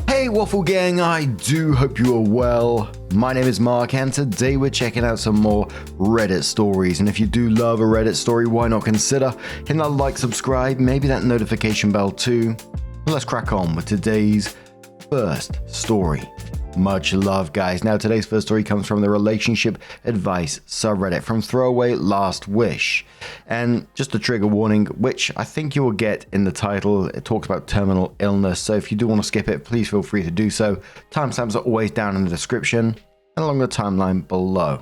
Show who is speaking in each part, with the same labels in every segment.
Speaker 1: Hey Waffle Gang, I do hope you are well. My name is Mark and today we're checking out some more Reddit stories, and if you do love a Reddit story, why not consider hitting that like, subscribe, maybe that notification bell too. Let's crack on with today's first story. Much love, guys. Now, today's first story comes from the Relationship-Advice subreddit from Throwaway Last Wish. And just a trigger warning, which I think you will get in the title. It talks about terminal illness, so if you do want to skip it, please feel free to do so. Timestamps are always down in the description and along the timeline below.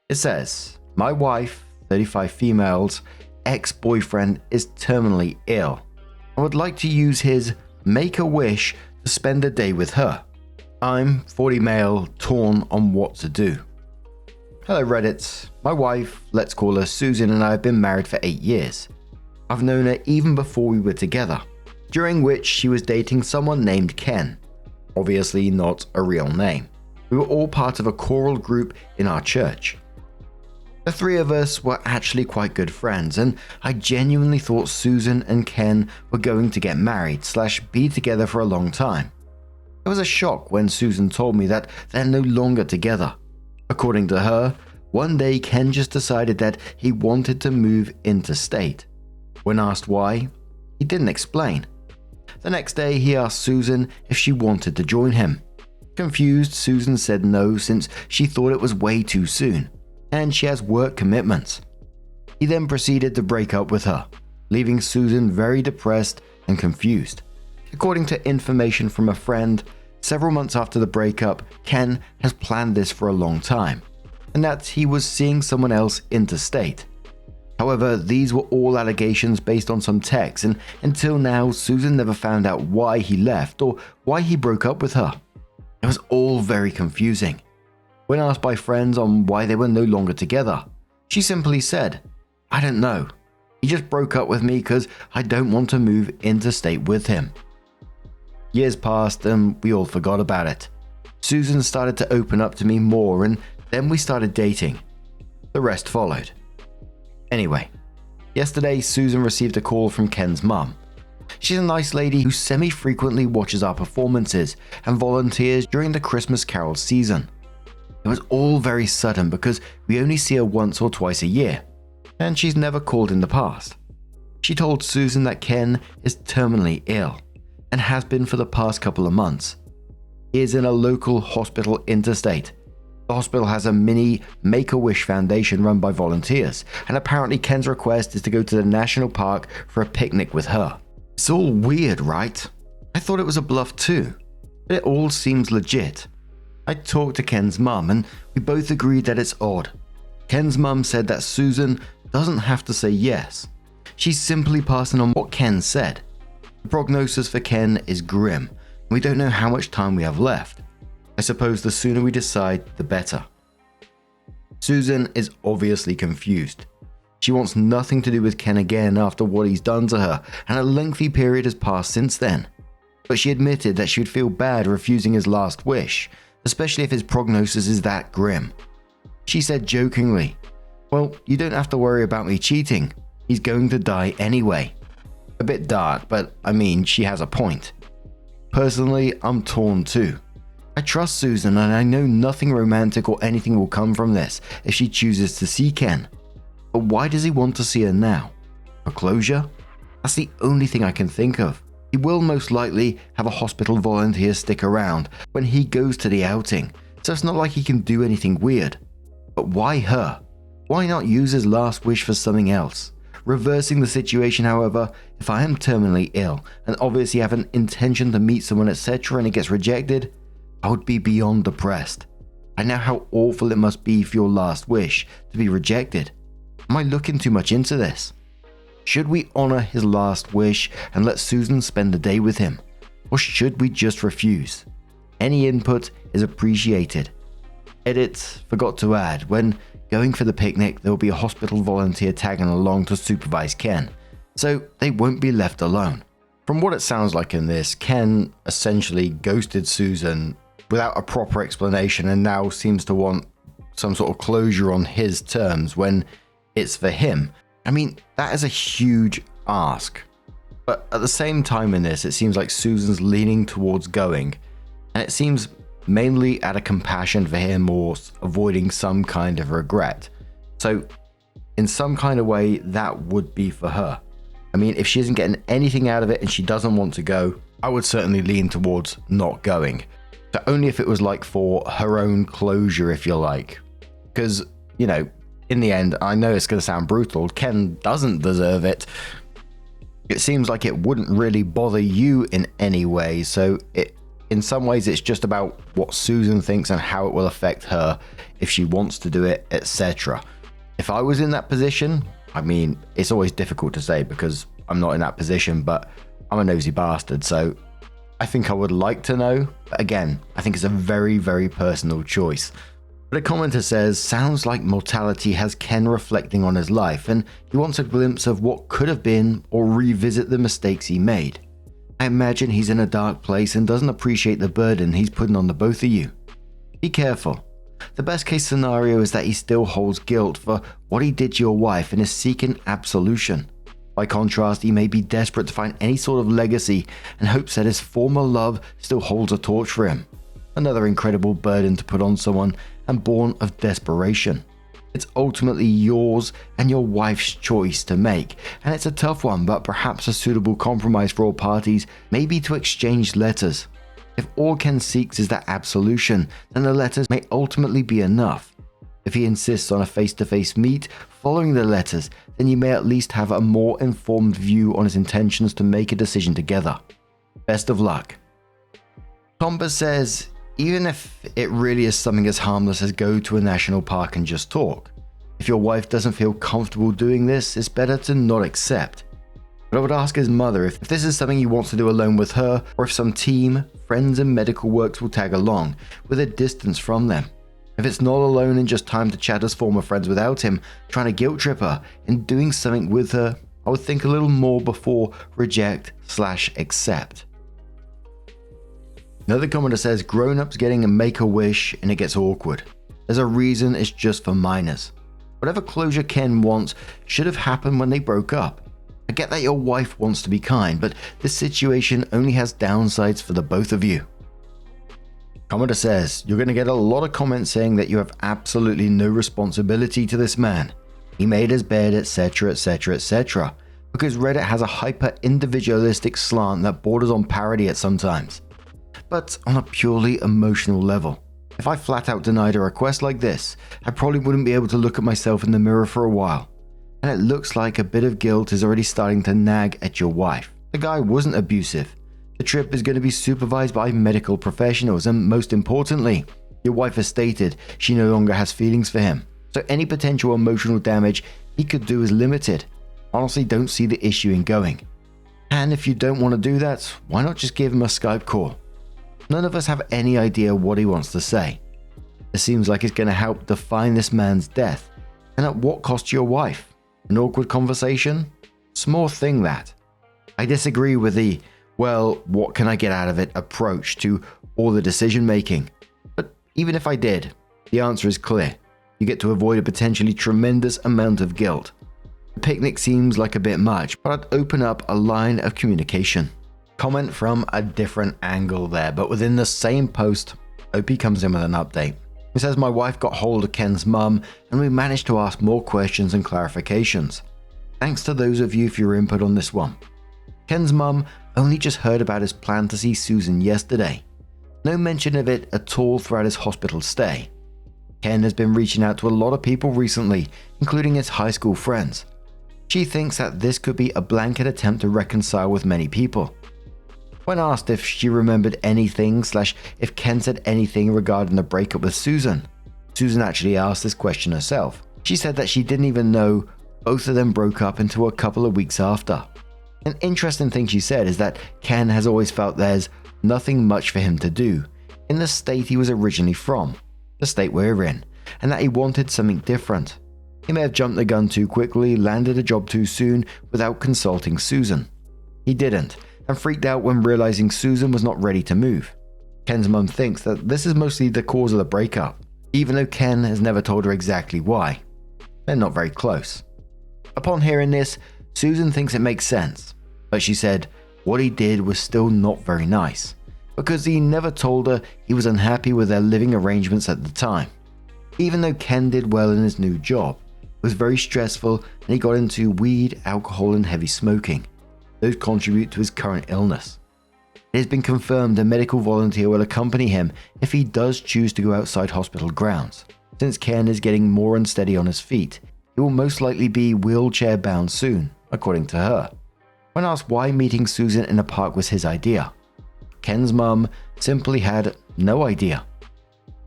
Speaker 1: It says, my wife, 35 females, ex-boyfriend is terminally ill. I would like to use his make-a-wish to spend a day with her. I'm 40 male, torn on what to do. Hello Reddit. My wife, let's call her Susan, and I have been married for 8 years. I've known her even before we were together, during which she was dating someone named Ken. Obviously not a real name. We were all part of a choral group in our church. The three of us were actually quite good friends, and I genuinely thought Susan and Ken were going to get married / be together for a long time. It was a shock when Susan told me that they're no longer together. According to her, one day Ken just decided that he wanted to move interstate. When asked why, he didn't explain. The next day he asked Susan if she wanted to join him. Confused, Susan said no since she thought it was way too soon, and she has work commitments. He then proceeded to break up with her, leaving Susan very depressed and confused. According to information from a friend, several months after the breakup, Ken has planned this for a long time, and that he was seeing someone else interstate. However, these were all allegations based on some texts, and until now, Susan never found out why he left or why he broke up with her. It was all very confusing. When asked by friends on why they were no longer together, she simply said, I don't know. He just broke up with me because I don't want to move interstate with him. Years passed and we all forgot about it. Susan started to open up to me more, and then we started dating. The rest followed. Anyway, yesterday Susan received a call from Ken's mum. She's a nice lady who semi-frequently watches our performances and volunteers during the Christmas Carol season. It was all very sudden because we only see her once or twice a year, and she's never called in the past. She told Susan that Ken is terminally ill and has been for the past couple of months. He is in a local hospital interstate. The hospital has a mini Make-A-Wish foundation run by volunteers, and apparently Ken's request is to go to the national park for a picnic with her. It's all weird, right? I thought it was a bluff too, but it all seems legit. I talked to Ken's mum and we both agreed that it's odd. Ken's mum said that Susan doesn't have to say yes. She's simply passing on what Ken said. The prognosis for Ken is grim, and we don't know how much time we have left. I suppose the sooner we decide, the better. Susan is obviously confused. She wants nothing to do with Ken again after what he's done to her, and a lengthy period has passed since then. But she admitted that she would feel bad refusing his last wish, especially if his prognosis is that grim. She said jokingly, well, you don't have to worry about me cheating. He's going to die anyway. A bit dark, but I mean, she has a point. Personally, I'm torn too. I trust Susan and I know nothing romantic or anything will come from this if she chooses to see Ken. But why does he want to see her now? For closure? That's the only thing I can think of. He will most likely have a hospital volunteer stick around when he goes to the outing, so it's not like he can do anything weird. But why her? Why not use his last wish for something else? Reversing the situation, however, if I am terminally ill and obviously have an intention to meet someone etc. and it gets rejected, I would be beyond depressed. I know how awful it must be for your last wish to be rejected. Am I looking too much into this? Should we honor his last wish and let Susan spend the day with him? Or should we just refuse? Any input is appreciated. Edit, forgot to add, when going for the picnic, there will be a hospital volunteer tagging along to supervise Ken, so they won't be left alone. From what it sounds like in this, Ken essentially ghosted Susan without a proper explanation and now seems to want some sort of closure on his terms when it's for him. I mean, that is a huge ask. But at the same time in this, it seems like Susan's leaning towards going, And it seems mainly out of compassion for him or avoiding some kind of regret. So in some kind of way, that would be for her. I mean, if she isn't getting anything out of it and she doesn't want to go, I would certainly lean towards not going. So only if it was like for her own closure, if you like. Because, you know, in the end, I know it's going to sound brutal, Ken doesn't deserve it. It seems like it wouldn't really bother you in any way, so in some ways it's just about what Susan thinks and how it will affect her if she wants to do it, etc. If I was in that position, I mean, it's always difficult to say because I'm not in that position, but I'm a nosy bastard, so I think I would like to know. But again, I think it's a very, very personal choice. But a commenter says, sounds like mortality has Ken reflecting on his life and he wants a glimpse of what could have been or revisit the mistakes he made. I imagine he's in a dark place and doesn't appreciate the burden he's putting on the both of you. Be careful. The best case scenario is that he still holds guilt for what he did to your wife and is seeking absolution. By contrast, he may be desperate to find any sort of legacy and hopes that his former love still holds a torch for him. Another incredible burden to put on someone and born of desperation. It's ultimately yours and your wife's choice to make, and it's a tough one, but perhaps a suitable compromise for all parties may be to exchange letters. If all Ken seeks is that absolution, then the letters may ultimately be enough. If he insists on a face-to-face meet following the letters, then you may at least have a more informed view on his intentions to make a decision together. Best of luck. Tomba says, even if it really is something as harmless as go to a national park and just talk, if your wife doesn't feel comfortable doing this, it's better to not accept. But I would ask his mother if this is something he wants to do alone with her, or if some team, friends and medical works will tag along, with a distance from them. If it's not alone and just time to chat as former friends without him, trying to guilt trip her and doing something with her, I would think a little more before reject/accept. Another commenter says, grown-ups getting a make-a-wish and it gets awkward. There's a reason it's just for minors. Whatever closure Ken wants should have happened when they broke up. I get that your wife wants to be kind, but this situation only has downsides for the both of you. Commenter says, you're going to get a lot of comments saying that you have absolutely no responsibility to this man. He made his bed, etc, etc, etc. Because Reddit has a hyper-individualistic slant that borders on parody at some times. But on a purely emotional level. If I flat out denied a request like this, I probably wouldn't be able to look at myself in the mirror for a while. And it looks like a bit of guilt is already starting to nag at your wife. The guy wasn't abusive. The trip is going to be supervised by medical professionals, and most importantly, your wife has stated she no longer has feelings for him. So any potential emotional damage he could do is limited. Honestly, don't see the issue in going. And if you don't want to do that, why not just give him a Skype call? None of us have any idea what he wants to say. It seems like it's going to help define this man's death. And at what cost to your wife? An awkward conversation? Small thing that. I disagree with the, well, what can I get out of it approach to all the decision making. But even if I did, the answer is clear. You get to avoid a potentially tremendous amount of guilt. The picnic seems like a bit much, but I'd open up a line of communication. Comment from a different angle there, but within the same post, OP comes in with an update. It says, my wife got hold of Ken's mum and we managed to ask more questions and clarifications. Thanks to those of you for your input on this one. Ken's mum only just heard about his plan to see Susan yesterday. No mention of it at all throughout his hospital stay. Ken has been reaching out to a lot of people recently, including his high school friends. She thinks that this could be a blanket attempt to reconcile with many people. When asked if she remembered anything / if Ken said anything regarding the breakup with Susan, Susan actually asked this question herself. She said that she didn't even know both of them broke up until a couple of weeks after. An interesting thing she said is that Ken has always felt there's nothing much for him to do in the state he was originally from, the state we're in, and that he wanted something different. He may have jumped the gun too quickly, landed a job too soon without consulting Susan. He didn't, and freaked out when realizing Susan was not ready to move. Ken's mum thinks that this is mostly the cause of the breakup, even though Ken has never told her exactly why. They're not very close. Upon hearing this, Susan thinks it makes sense, but she said what he did was still not very nice, because he never told her he was unhappy with their living arrangements at the time. Even though Ken did well in his new job, it was very stressful and he got into weed, alcohol and heavy smoking. Those contribute to his current illness. It has been confirmed a medical volunteer will accompany him if he does choose to go outside hospital grounds. Since Ken is getting more unsteady on his feet, he will most likely be wheelchair bound soon, according to her. When asked why meeting Susan in a park was his idea, Ken's mum simply had no idea.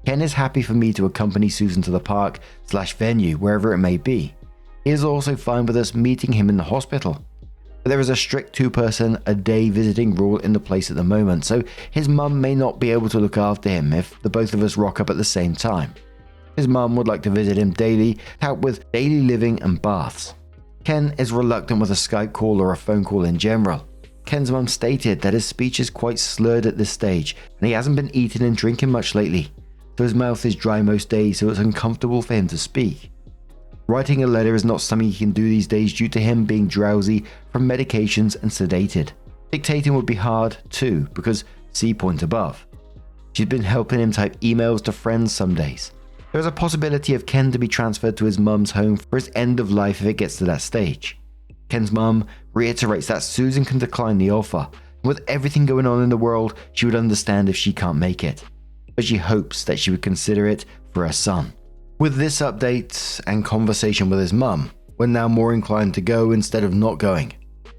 Speaker 1: Ken is happy for me to accompany Susan to the park/venue, wherever it may be. He is also fine with us meeting him in the hospital. But there is a strict 2-person a day visiting rule in the place at the moment, so his mum may not be able to look after him if the both of us rock up at the same time. His mum would like to visit him daily to help with daily living and baths. Ken is reluctant with a Skype call or a phone call in general. Ken's mum stated that his speech is quite slurred at this stage and he hasn't been eating and drinking much lately, so his mouth is dry most days, so it's uncomfortable for him to speak. Writing a letter is not something he can do these days due to him being drowsy from medications and sedated. Dictating would be hard too, because see point above. She's been helping him type emails to friends some days. There is a possibility of Ken to be transferred to his mum's home for his end of life if it gets to that stage. Ken's mum reiterates that Susan can decline the offer, and with everything going on in the world, she would understand if she can't make it. But she hopes that she would consider it for her son. With this update and conversation with his mum, we're now more inclined to go instead of not going.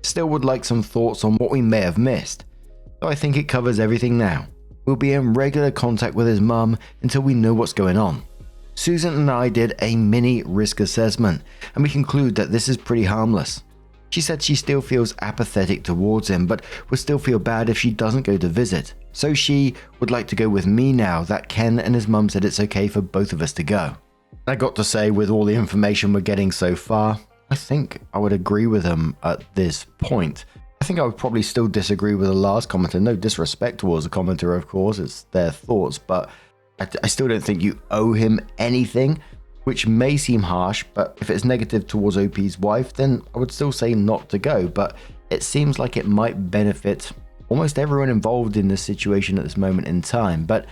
Speaker 1: Still would like some thoughts on what we may have missed, so I think it covers everything now. We'll be in regular contact with his mum until we know what's going on. Susan and I did a mini risk assessment, and we conclude that this is pretty harmless. She said she still feels apathetic towards him, but would still feel bad if she doesn't go to visit. So she would like to go with me now that Ken and his mum said it's okay for both of us to go. I got to say, with all the information we're getting so far, I think I would agree with him at this point. I think I would probably still disagree with the last commenter. No disrespect towards the commenter, of course, it's their thoughts, but I still don't think you owe him anything, which may seem harsh, but if it's negative towards OP's wife, then I would still say not to go, but it seems like it might benefit almost everyone involved in this situation at this moment in time. But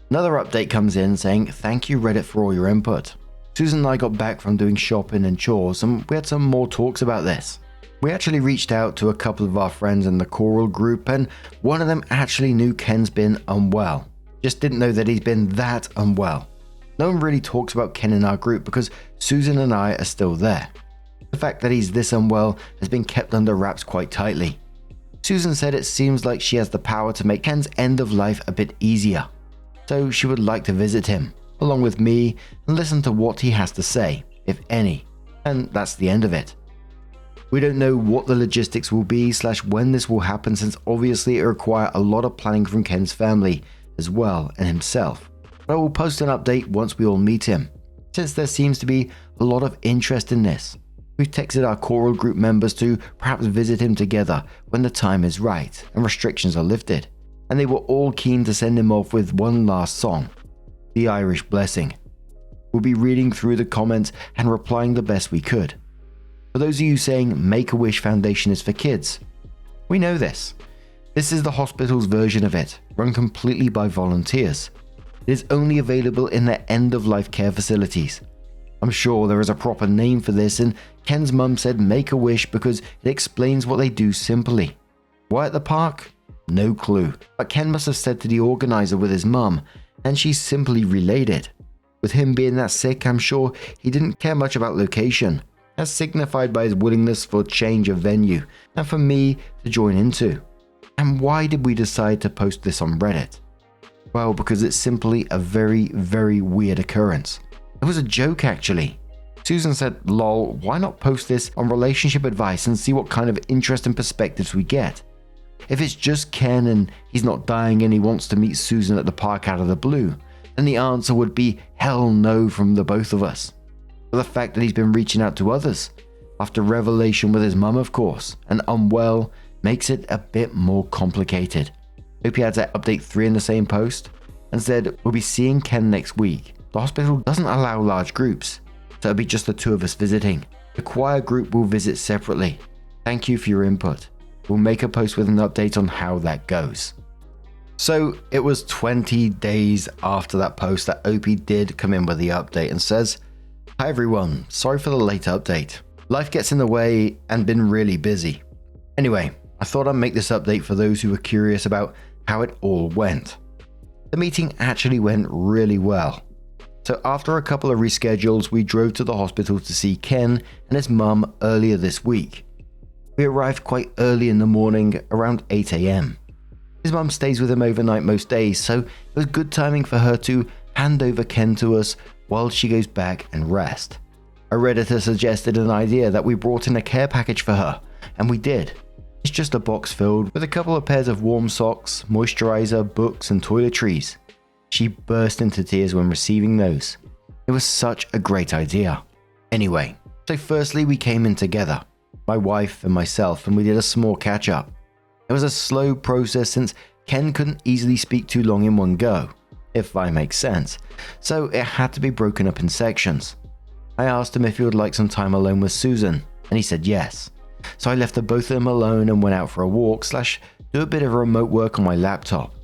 Speaker 1: another update comes in saying, thank you Reddit for all your input. Susan and I got back from doing shopping and chores, and we had some more talks about this. We actually reached out to a couple of our friends in the choral group, and one of them actually knew Ken's been unwell. Just didn't know that he's been that unwell. No one really talks about Ken in our group because Susan and I are still there. The fact that he's this unwell has been kept under wraps quite tightly. Susan said it seems like she has the power to make Ken's end of life a bit easier, so she would like to visit him, along with me, and listen to what he has to say, if any, and that's the end of it. We don't know what the logistics will be / when this will happen, since obviously it requires a lot of planning from Ken's family as well and himself. But I will post an update once we all meet him, since there seems to be a lot of interest in this. We've texted our choral group members to perhaps visit him together when the time is right and restrictions are lifted, and they were all keen to send him off with one last song, The Irish Blessing. We'll be reading through the comments and replying the best we could. For those of you saying Make-A-Wish Foundation is for kids, we know this. This is the hospital's version of it, run completely by volunteers. It is only available in their end-of-life care facilities. I'm sure there is a proper name for this, and Ken's mum said Make-A-Wish because it explains what they do simply. Why at the park? No clue. But Ken must have said to the organizer with his mum, and she simply relayed it. With him being that sick, I'm sure he didn't care much about location, as signified by his willingness for change of venue, and for me to join into. And why did we decide to post this on Reddit? Well, because it's simply a very, very weird occurrence. It was a joke actually. Susan said, lol, why not post this on Relationship-Advice and see what kind of interesting perspectives we get? If it's just Ken and he's not dying and he wants to meet Susan at the park out of the blue, then the answer would be hell no from the both of us. But the fact that he's been reaching out to others, after revelation with his mum of course, and unwell, makes it a bit more complicated. Hope he adds that update 3 in the same post, and said, we'll be seeing Ken next week. The hospital doesn't allow large groups, so it'll be just the 2 of us visiting. The choir group will visit separately. Thank you for your input. We'll make a post with an update on how that goes. So it was 20 days after that post that Opie did come in with the update and says, "Hi everyone, sorry for the late update. Life gets in the way and been really busy. Anyway, I thought I'd make this update for those who were curious about how it all went. The meeting actually went really well. So after a couple of reschedules, we drove to the hospital to see Ken and his mum earlier this week. We arrived quite early in the morning, around 8 AM. His mum stays with him overnight most days, so it was good timing for her to hand over Ken to us while she goes back and rest. A Redditor suggested an idea that we brought in a care package for her, and we did. It's just a box filled with a couple of pairs of warm socks, moisturizer, books, and toiletries. She burst into tears when receiving those. It was such a great idea. Anyway, so firstly we came in together, my wife and myself, and we did a small catch up. It was a slow process since Ken couldn't easily speak too long in one go, if I make sense, so it had to be broken up in sections. I asked him if he would like some time alone with Susan, and he said yes. So I left the both of them alone and went out for a walk / do a bit of remote work on my laptop.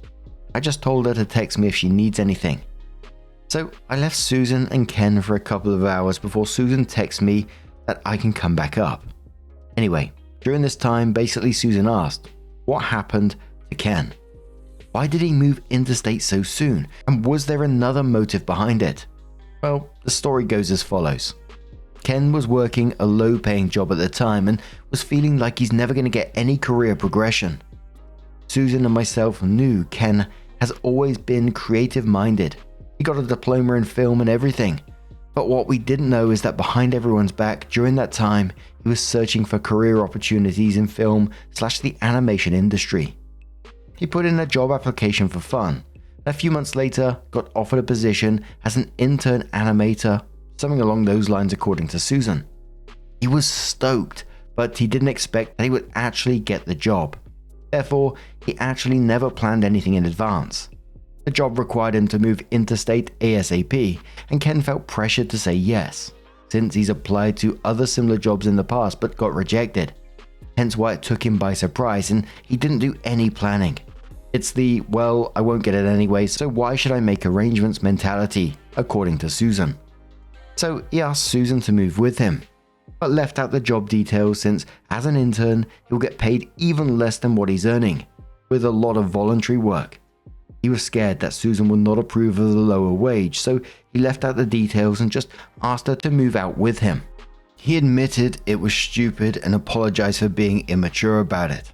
Speaker 1: I just told her to text me if she needs anything. So I left Susan and Ken for a couple of hours before Susan texted me that I can come back up. Anyway, during this time, basically Susan asked, what happened to Ken? Why did he move interstate so soon? And was there another motive behind it? Well, the story goes as follows. Ken was working a low-paying job at the time and was feeling like he's never going to get any career progression. Susan and myself knew Ken has always been creative-minded. He got a diploma in film and everything. But what we didn't know is that behind everyone's back during that time, he was searching for career opportunities in film / the animation industry. He put in a job application for fun. A few months later, got offered a position as an intern animator, something along those lines according to Susan. He was stoked, but he didn't expect that he would actually get the job. Therefore, he actually never planned anything in advance. The job required him to move interstate ASAP, and Ken felt pressured to say yes, since he's applied to other similar jobs in the past but got rejected. Hence why it took him by surprise and he didn't do any planning. It's the, well, I won't get it anyway, so why should I make arrangements mentality, according to Susan. So he asked Susan to move with him, but left out the job details since as an intern, he'll get paid even less than what he's earning, with a lot of voluntary work. He was scared that Susan would not approve of the lower wage, so he left out the details and just asked her to move out with him. He admitted it was stupid and apologized for being immature about it.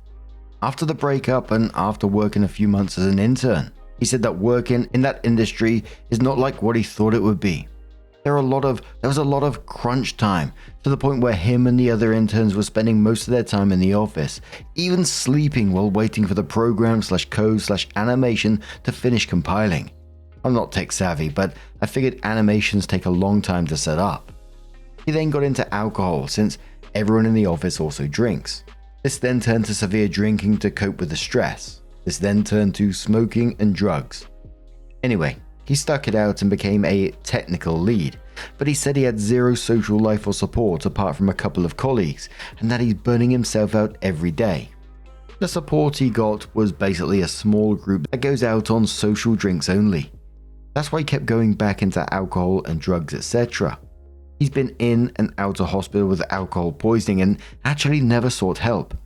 Speaker 1: After the breakup and after working a few months as an intern, he said that working in that industry is not like what he thought it would be. There was a lot of crunch time, to the point where him and the other interns were spending most of their time in the office, even sleeping while waiting for the program / code / animation to finish compiling. I'm not tech savvy, but I figured animations take a long time to set up. He then got into alcohol since everyone in the office also drinks. This then turned to severe drinking to cope with the stress. This then turned to smoking and drugs. Anyway, he stuck it out and became a technical lead, but he said he had zero social life or support apart from a couple of colleagues, and that he's burning himself out every day. The support he got was basically a small group that goes out on social drinks only. That's why he kept going back into alcohol and drugs, etc. He's been in and out of hospital with alcohol poisoning and actually never sought help.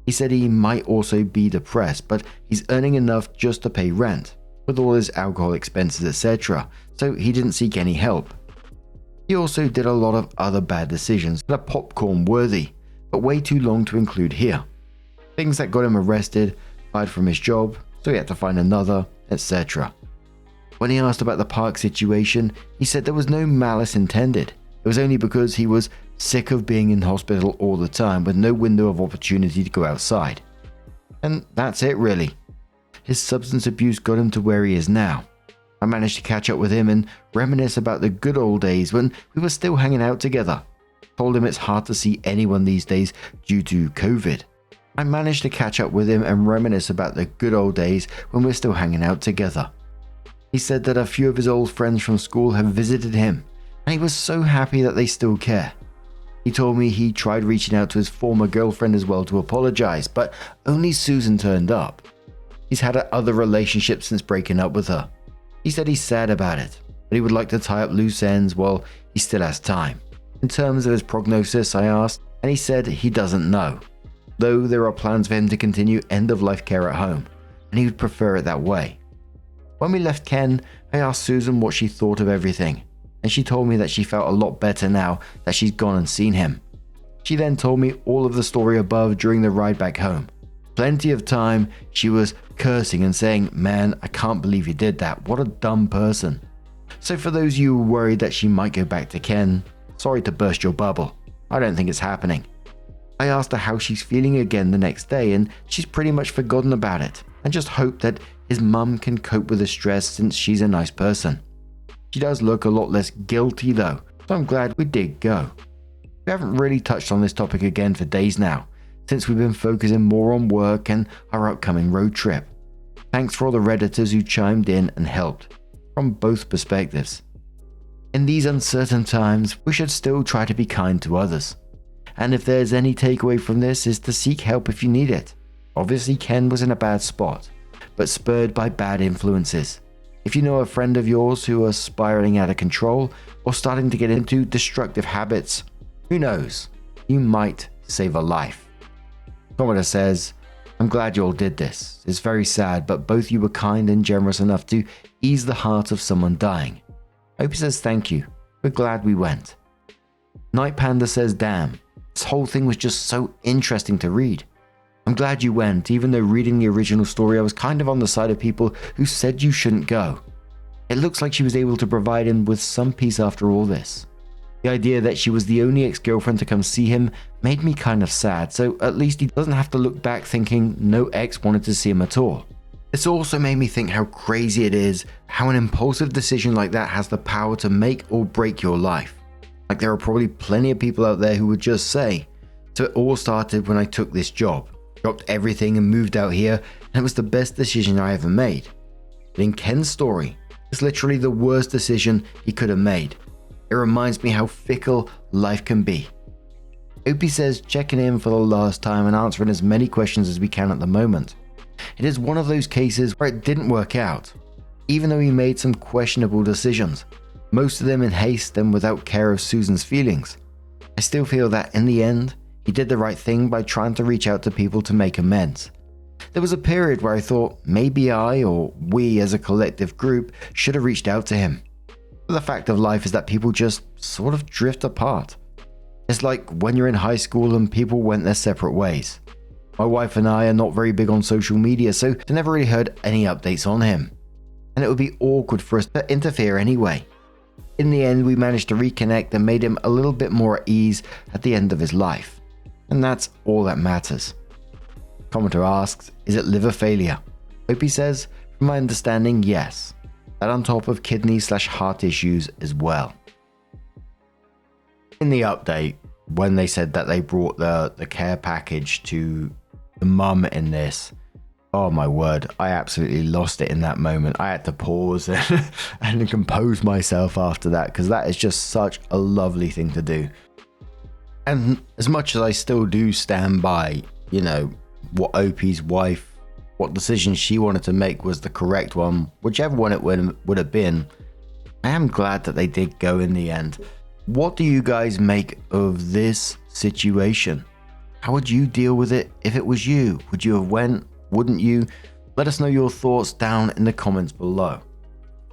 Speaker 1: He said he might also be depressed, but he's earning enough just to pay rent, with all his alcohol expenses, etc., so he didn't seek any help. He also did a lot of other bad decisions that are popcorn worthy, but way too long to include here. Things that got him arrested, fired from his job, so he had to find another, etc. When he asked about the park situation, he said there was no malice intended. It was only because he was sick of being in hospital all the time with no window of opportunity to go outside. And that's it really. His substance abuse got him to where he is now. I managed to catch up with him and reminisce about the good old days when we were still hanging out together. Told him it's hard to see anyone these days due to COVID. I managed to catch up with him and reminisce about the good old days when we were still hanging out together. He said that a few of his old friends from school have visited him, and he was so happy that they still care. He told me he tried reaching out to his former girlfriend as well to apologize, but only Susan turned up. He's had other relationships since breaking up with her. He said he's sad about it, but he would like to tie up loose ends while he still has time. In terms of his prognosis, I asked, and he said he doesn't know, though there are plans for him to continue end-of-life care at home, and he would prefer it that way. When we left Ken, I asked Susan what she thought of everything, and she told me that she felt a lot better now that she's gone and seen him. She then told me all of the story above during the ride back home. Plenty of time she was cursing and saying, "Man, I can't believe you did that. What a dumb person." So for those of you who are worried that she might go back to Ken, sorry to burst your bubble. I don't think it's happening. I asked her how she's feeling again the next day, and she's pretty much forgotten about it and just hoped that his mum can cope with the stress since she's a nice person. She does look a lot less guilty though, so I'm glad we did go. We haven't really touched on this topic again for days now, since we've been focusing more on work and our upcoming road trip. Thanks for all the Redditors who chimed in and helped, from both perspectives. In these uncertain times, we should still try to be kind to others. And if there's any takeaway from this, is to seek help if you need it. Obviously Ken was in a bad spot, but spurred by bad influences. If you know a friend of yours who are spiraling out of control or starting to get into destructive habits, who knows, you might save a life. Commenter says, "I'm glad you all did this. It's very sad, but both you were kind and generous enough to ease the heart of someone dying. Hope he says thank you. We're glad we went." Night Panda says, "Damn, this whole thing was just so interesting to read. I'm glad you went, even though reading the original story I was kind of on the side of people who said you shouldn't go. It looks like she was able to provide him with some peace after all this. The idea that she was the only ex-girlfriend to come see him made me kind of sad, so at least he doesn't have to look back thinking no ex wanted to see him at all. This also made me think how crazy it is how an impulsive decision like that has the power to make or break your life. Like there are probably plenty of people out there who would just say, so it all started when I took this job, dropped everything and moved out here, and it was the best decision I ever made. But in Ken's story, it's literally the worst decision he could have made. It reminds me how fickle life can be." Opie says, "Checking in for the last time and answering as many questions as we can at the moment. It is one of those cases where it didn't work out, even though he made some questionable decisions, most of them in haste and without care of Susan's feelings. I still feel that in the end, he did the right thing by trying to reach out to people to make amends. There was a period where I thought maybe I, or we as a collective group, should have reached out to him. But the fact of life is that people just sort of drift apart. It's like when you're in high school and people went their separate ways. My wife and I are not very big on social media, so I never really heard any updates on him. And it would be awkward for us to interfere anyway. In the end, we managed to reconnect and made him a little bit more at ease at the end of his life. And that's all that matters." Commenter asks, "Is it liver failure?" Opie says, "From my understanding, yes. That on top of kidney/heart issues as well." In the update, when they said that they brought the care package to the mum in this, oh my word, I absolutely lost it in that moment. I had to pause and compose myself after that, because that is just such a lovely thing to do. And as much as I still do stand by, what Opie's wife, what decision she wanted to make was the correct one, whichever one it would have been, I am glad that they did go in the end. What do you guys make of this situation? How would you deal with it if it was you? Would you have went? Wouldn't you? Let us know your thoughts down in the comments below.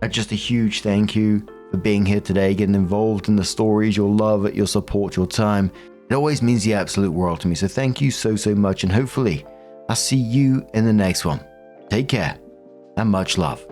Speaker 1: And just a huge thank you for being here today, getting involved in the stories, your love, your support, your time. It always means the absolute world to me. So thank you so much, and hopefully I'll see you in the next one. Take care and much love.